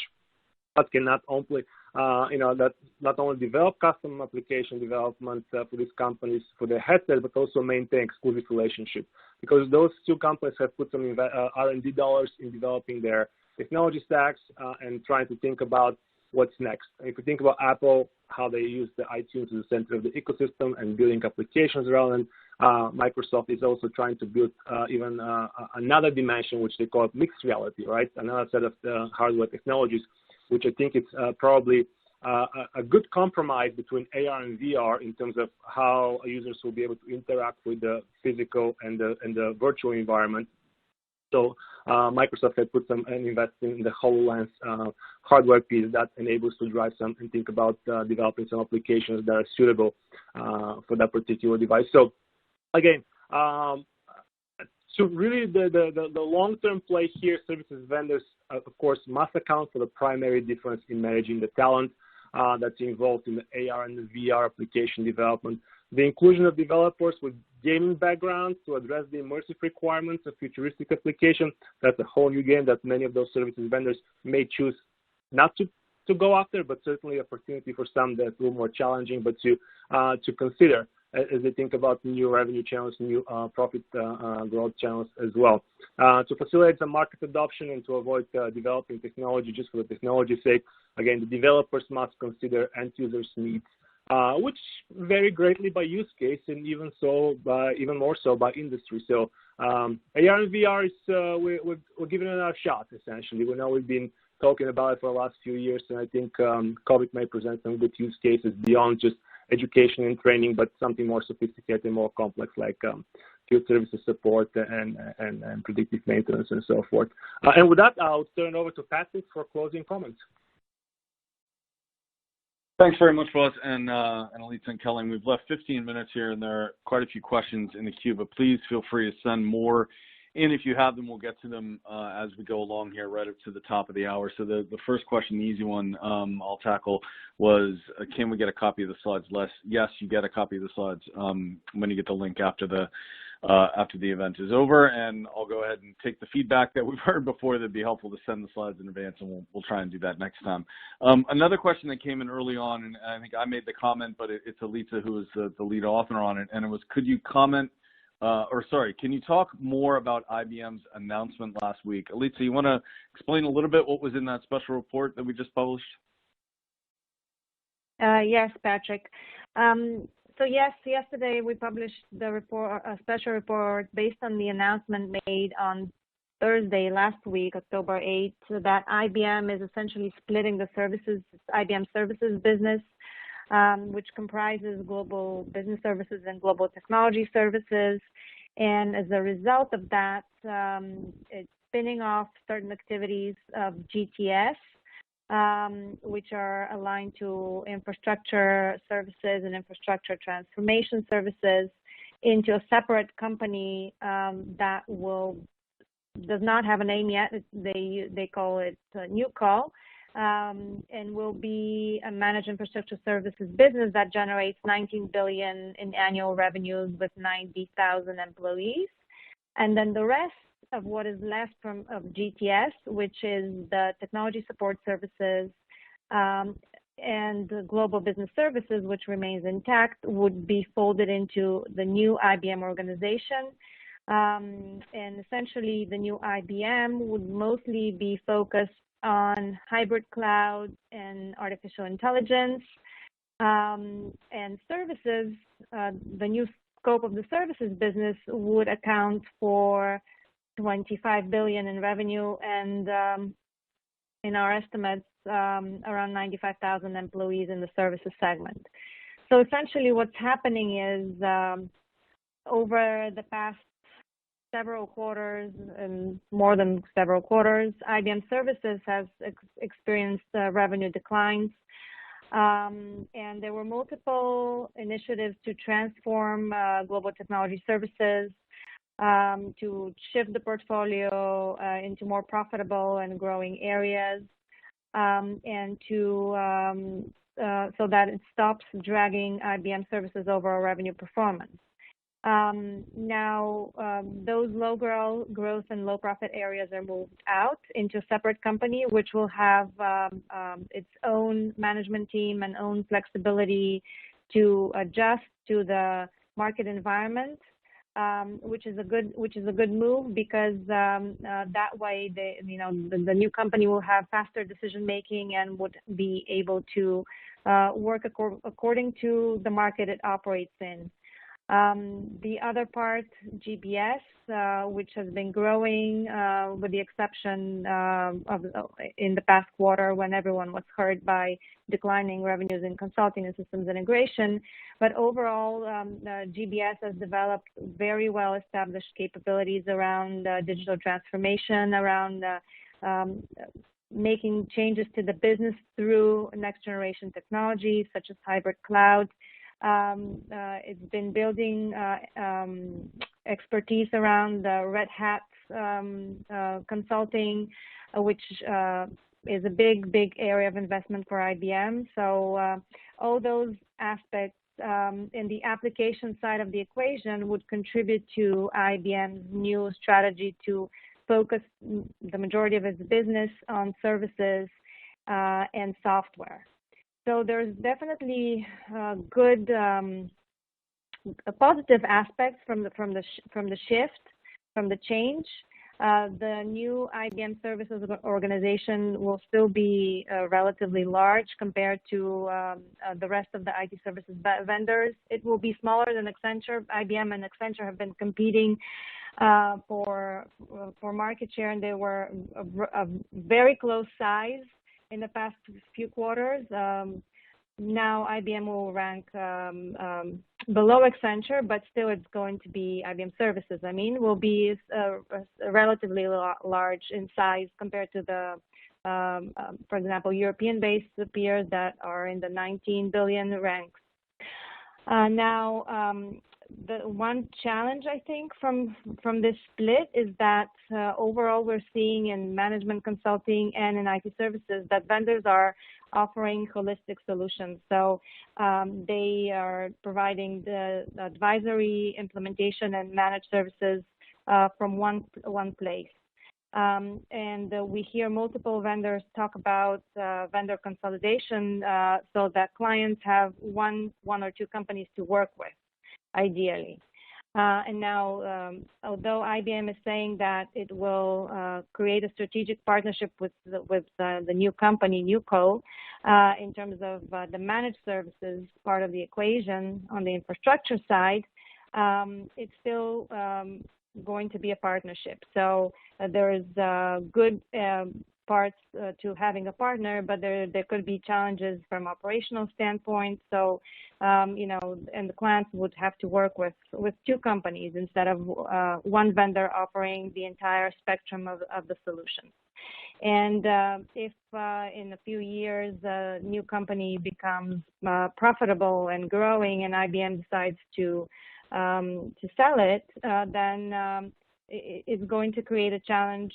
that can not only that not only develop custom application development for these companies for their headset, but also maintain exclusive relationship. Because those two companies have put some R&D dollars in developing their technology stacks and trying to think about what's next. And if you think about Apple, how they use the iTunes as the center of the ecosystem and building applications around it, Microsoft is also trying to build even another dimension, which they call mixed reality, right? Another set of hardware technologies, which I think it's probably a good compromise between AR and VR in terms of how users will be able to interact with the physical and the virtual environment. So Microsoft had put some and invested in the HoloLens hardware piece that enables to drive some and think about developing some applications that are suitable for that particular device. So again, so really the long-term play here, services vendors, of course, must account for the primary difference in managing the talent that's involved in the AR and the VR application development. The inclusion of developers with gaming backgrounds to address the immersive requirements of futuristic application, that's a whole new game that many of those services vendors may choose not to go after, but certainly opportunity for some that's a little more challenging, but to consider as they think about new revenue channels, new profit growth channels as well. To facilitate some market adoption and to avoid developing technology just for the technology's sake, again, the developers must consider end users' needs, which vary greatly by use case and even more so by industry. So AR and VR is we're giving it a shot essentially. We know we've been talking about it for the last few years, and I think COVID may present some good use cases beyond just education and training, but something more sophisticated and more complex, like field services support and predictive maintenance and so forth. And with that, I'll turn it over to Patrick for closing comments. Thanks very much, Buzz and Elita and Kelly. We've left 15 minutes here, and there are quite a few questions in the queue, but please feel free to send more in if you have them. We'll get to them as we go along here right up to the top of the hour. So the first question, the easy one I'll tackle was, can we get a copy of the slides? Yes, you get a copy of the slides when you get the link after the event is over, and I'll go ahead and take the feedback that we've heard before. That'd be helpful to send the slides in advance, and we'll try and do that next time. Another question that came in early on, and I think I made the comment, but it's Elita who is the lead author on it, and it was, could you comment, can you talk more about IBM's announcement last week? Elita, you want to explain a little bit what was in that special report that we just published? Yes, Patrick. So yes, yesterday we published the report, a special report based on the announcement made on Thursday last week, October 8th, that IBM is essentially splitting the services, IBM services business, which comprises global business services and global technology services. And as a result of that, it's spinning off certain activities of GTS, which are aligned to infrastructure services and infrastructure transformation services, into a separate company that does not have a name yet. They call it NewCall, and will be a managed infrastructure services business that generates $19 billion in annual revenues with 90,000 employees. And then the rest of what is left of GTS, which is the technology support services and the global business services, which remains intact, would be folded into the new IBM organization. And essentially, the new IBM would mostly be focused on hybrid cloud and artificial intelligence and services. The new scope of the services business would account for $25 billion in revenue, and in our estimates, around 95,000 employees in the services segment. So essentially what's happening is over the past several quarters, and more than several quarters, IBM Services has experienced revenue declines. And there were multiple initiatives to transform global technology services, to shift the portfolio into more profitable and growing areas, and to so that it stops dragging IBM Services overall revenue performance. Now, those low growth and low profit areas are moved out into a separate company, which will have its own management team and own flexibility to adjust to the market environment. Which is a good move, because that way the new company will have faster decision making and would be able to work according to the market it operates in. The other part, GBS, which has been growing with the exception of in the past quarter when everyone was hurt by declining revenues in consulting and systems integration. But overall, GBS has developed very well established capabilities around digital transformation, around making changes to the business through next generation technologies such as hybrid cloud. It's been building expertise around Red Hat consulting, which is a big area of investment for IBM. So all those aspects in the application side of the equation would contribute to IBM's new strategy to focus the majority of its business on services and software. So there's definitely good, positive aspects from the shift, from the change. The new IBM Services organization will still be relatively large compared to the rest of the IT services vendors. It will be smaller than Accenture. IBM and Accenture have been competing for market share, and they were a very close size in the past few quarters. Now IBM will rank below Accenture, but still it's going to be IBM Services. Will be relatively large in size compared to the, for example, European-based peers that are in the 19 billion ranks. Now, the one challenge I think from this split is that overall we're seeing in management consulting and in IT services that vendors are offering holistic solutions. So they are providing the advisory, implementation, and managed services from one place. And we hear multiple vendors talk about vendor consolidation so that clients have one or two companies to work with, ideally. And now, although IBM is saying that it will create a strategic partnership with the new company, NewCo, in terms of the managed services part of the equation on the infrastructure side, it's still going to be a partnership. So there is good parts to having a partner, but there could be challenges from operational standpoint. So, and the clients would have to work with two companies instead of one vendor offering the entire spectrum of the solution. And if in a few years a new company becomes profitable and growing, and IBM decides to sell it, then it's going to create a challenge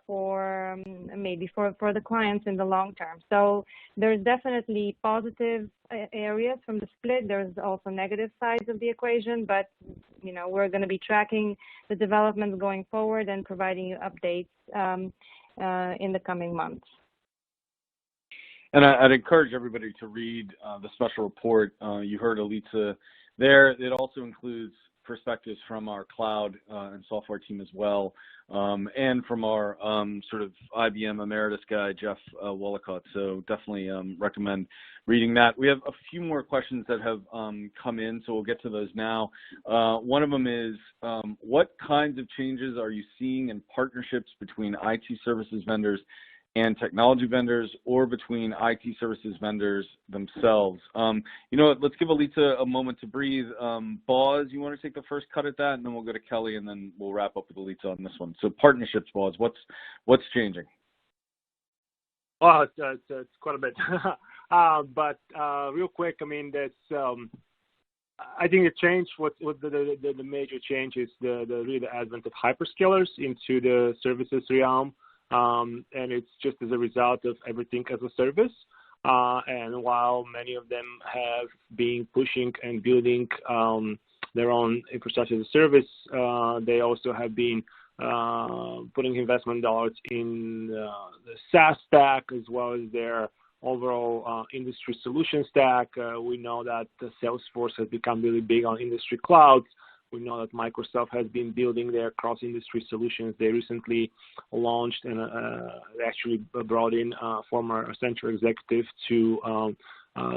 for maybe for the clients in the long term. So there's definitely positive areas from the split. There's also negative sides of the equation, but we're going to be tracking the developments going forward and providing you updates in the coming months. And I'd encourage everybody to read the special report. You heard Elitza there. It also includes perspectives from our cloud and software team as well, and from our sort of IBM emeritus guy, Jeff Wollicott. So definitely recommend reading that. We have a few more questions that have come in, so we'll get to those now. One of them is, what kinds of changes are you seeing in partnerships between IT services vendors and technology vendors, or between IT services vendors themselves? Let's give Elitza a moment to breathe. Boz, you want to take the first cut at that, and then we'll go to Kelly, and then we'll wrap up with Elitza on this one. So partnerships, Boz, what's changing? Well, it's quite a bit. But real quick, I mean, I think the change, what the major change is really the advent of hyperscalers into the services realm. And it's just as a result of everything as a service. And while many of them have been pushing and building their own infrastructure as a service, they also have been putting investment dollars in the SaaS stack as well as their overall industry solution stack. We know that the Salesforce has become really big on industry clouds. We know that Microsoft has been building their cross-industry solutions. They recently launched and actually brought in a former Accenture executive to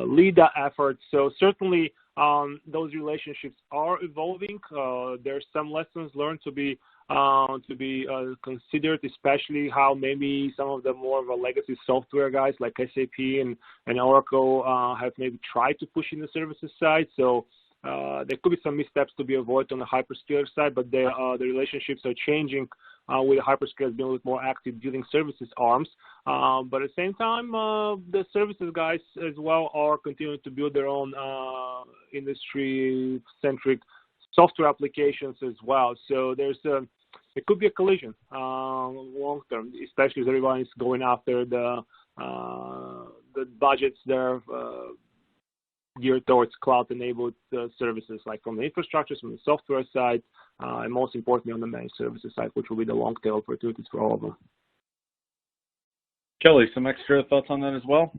lead that effort. So certainly those relationships are evolving. There's some lessons learned to be considered, especially how maybe some of the more of a legacy software guys like SAP and Oracle have maybe tried to push in the services side. So there could be some missteps to be avoided on the hyperscaler side, but the relationships are changing with the hyperscalers being a little more active building services arms. But at the same time, the services guys as well are continuing to build their own industry-centric software applications as well. So it could be a collision long term, especially as everyone is going after the budgets that are geared towards cloud-enabled services, like from the infrastructure, from the software side, and most importantly on the managed services side, which will be the long-tail opportunities for all of them. Kelly, some extra thoughts on that as well?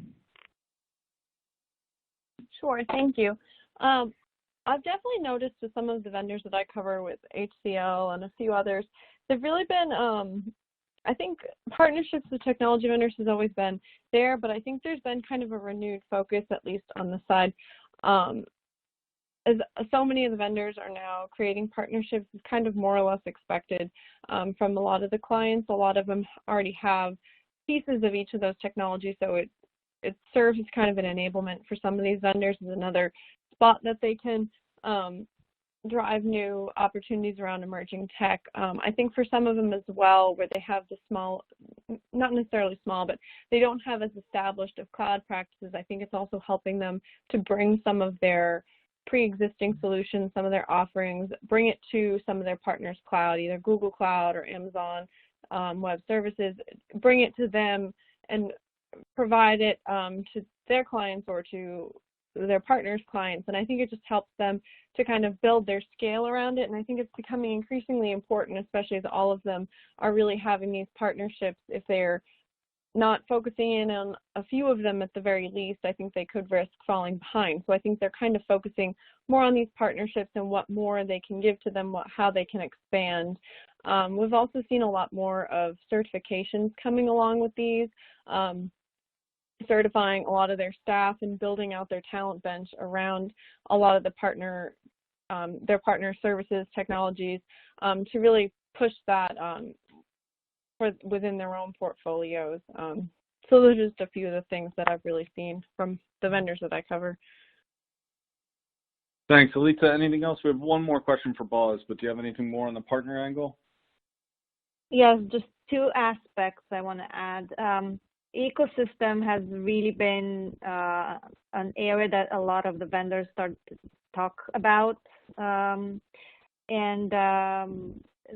Sure, thank you. I've definitely noticed with some of the vendors that I cover with HCL and a few others, they've really been, I think partnerships with technology vendors has always been there, but I think there's been kind of a renewed focus, at least on the side. As so many of the vendors are now creating partnerships, is kind of more or less expected from a lot of the clients. A lot of them already have pieces of each of those technologies, so it serves as kind of an enablement for some of these vendors, as another spot that they can drive new opportunities around emerging tech. I think for some of them as well, where they have the small, not necessarily small, but they don't have as established of cloud practices, I think it's also helping them to bring some of their pre-existing solutions, some of their offerings, bring it to some of their partners' cloud, either Google Cloud or Amazon Web Services, bring it to them and provide it to their clients or to their partners' clients. And I think it just helps them to kind of build their scale around it. And I think it's becoming increasingly important, especially as all of them are really having these partnerships. If they're not focusing in on a few of them at the very least, I think they could risk falling behind. So I think they're kind of focusing more on these partnerships and what more they can give to them, how they can expand. We've also seen a lot more of certifications coming along with these, certifying a lot of their staff and building out their talent bench around a lot of the their partner services, technologies, to really push that within their own portfolios. So those are just a few of the things that I've really seen from the vendors that I cover. Thanks. Alita, anything else? We have one more question for Boz, but do you have anything more on the partner angle? Yes, just two aspects I want to add. Ecosystem has really been an area that a lot of the vendors start to talk about.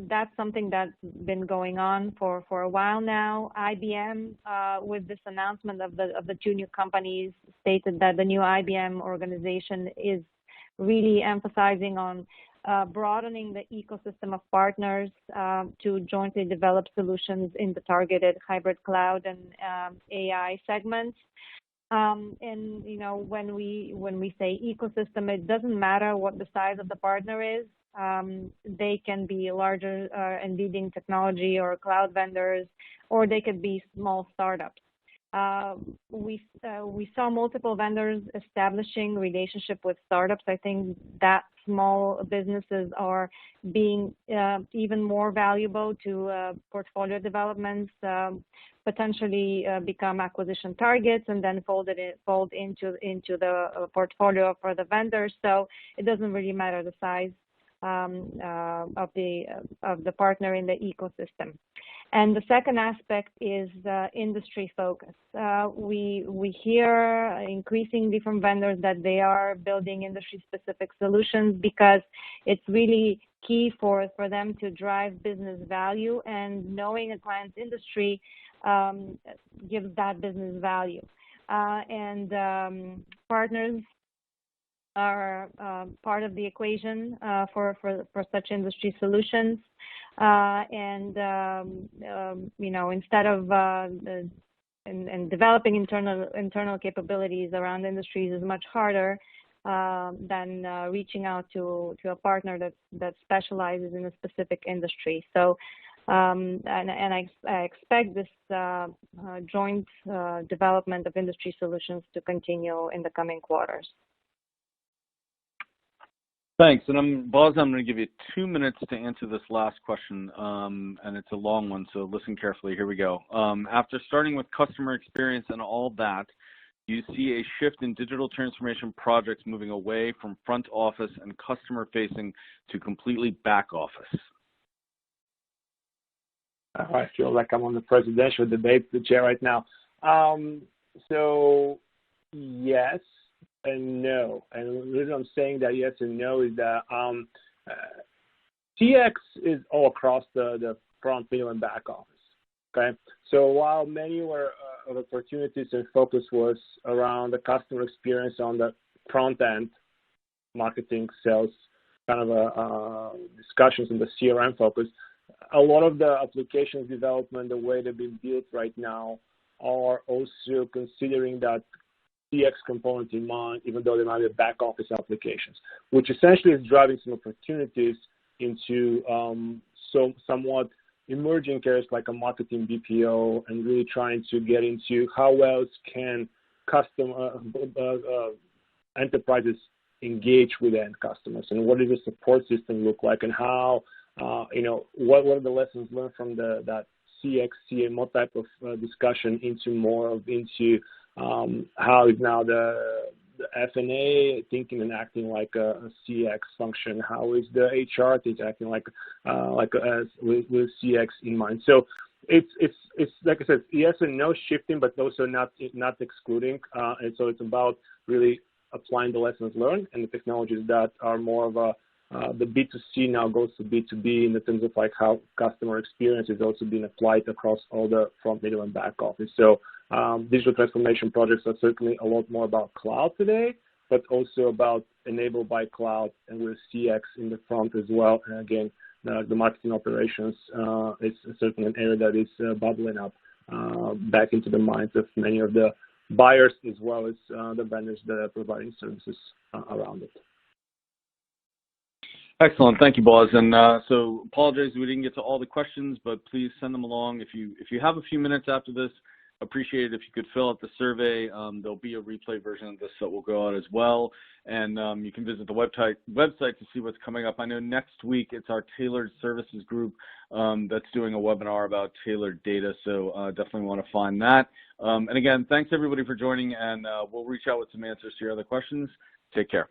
That's something that's been going on for a while now. IBM, with this announcement of the two new companies, stated that the new IBM organization is really emphasizing on broadening the ecosystem of partners to jointly develop solutions in the targeted hybrid cloud and AI segments. And you know, when we say ecosystem, it doesn't matter what the size of the partner is. They can be larger and leading technology or cloud vendors, or they could be small startups. We saw multiple vendors establishing relationship with startups. I think that small businesses are being even more valuable to portfolio developments, potentially become acquisition targets and then fold into the portfolio for the vendors. So it doesn't really matter the size of the partner in the ecosystem. And the second aspect is industry focus. We hear increasingly from vendors that they are building industry-specific solutions because it's really key for them to drive business value, and knowing a client's industry gives that business value. Partners are part of the equation for such industry solutions. You know, instead of developing internal capabilities around industries is much harder than reaching out to a partner that specializes in a specific industry. So, I expect this joint development of industry solutions to continue in the coming quarters. Thanks. And Boz, I'm going to give you 2 minutes to answer this last question, and it's a long one, so listen carefully. Here we go. After starting with customer experience and all that, do you see a shift in digital transformation projects moving away from front office and customer-facing to completely back office? I feel like I'm on the presidential debate chair right now. So, yes and no. And the reason I'm saying that yes and no is that CX is all across the front, middle, and back office. Okay, so while many were of opportunities and focus was around the customer experience on the front end, marketing, sales, kind of discussions in the CRM focus, a lot of the applications development, the way they've been built right now, are also considering that CX component in mind, even though they might be back office applications, which essentially is driving some opportunities into somewhat emerging areas like a marketing BPO, and really trying to get into how else can enterprises engage with end customers, and what does the support system look like, and how what are the lessons learned from that CX, CMO type of discussion into how is now the F&A thinking and acting like a CX function? How is the HR acting like with CX in mind? So it's like I said, yes and no, shifting, but also not excluding. And so it's about really applying the lessons learned and the technologies that are more of the B2C now goes to B2B in the terms of like how customer experience is also being applied across all the front, middle, and back office. So digital transformation projects are certainly a lot more about cloud today, but also about enabled by cloud and with CX in the front as well. And again, the marketing operations is certainly an area that is bubbling up. back into the minds of many of the buyers as well as the vendors that are providing services around it. Excellent. Thank you, Boaz. And so apologize we didn't get to all the questions, but please send them along. If you have a few minutes after this, appreciate it if you could fill out the survey. There'll be a replay version of this that will go out as well. And you can visit the website to see what's coming up. I know next week it's our tailored services group that's doing a webinar about tailored data. So definitely want to find that. And again, thanks everybody for joining, and we'll reach out with some answers to your other questions. Take care.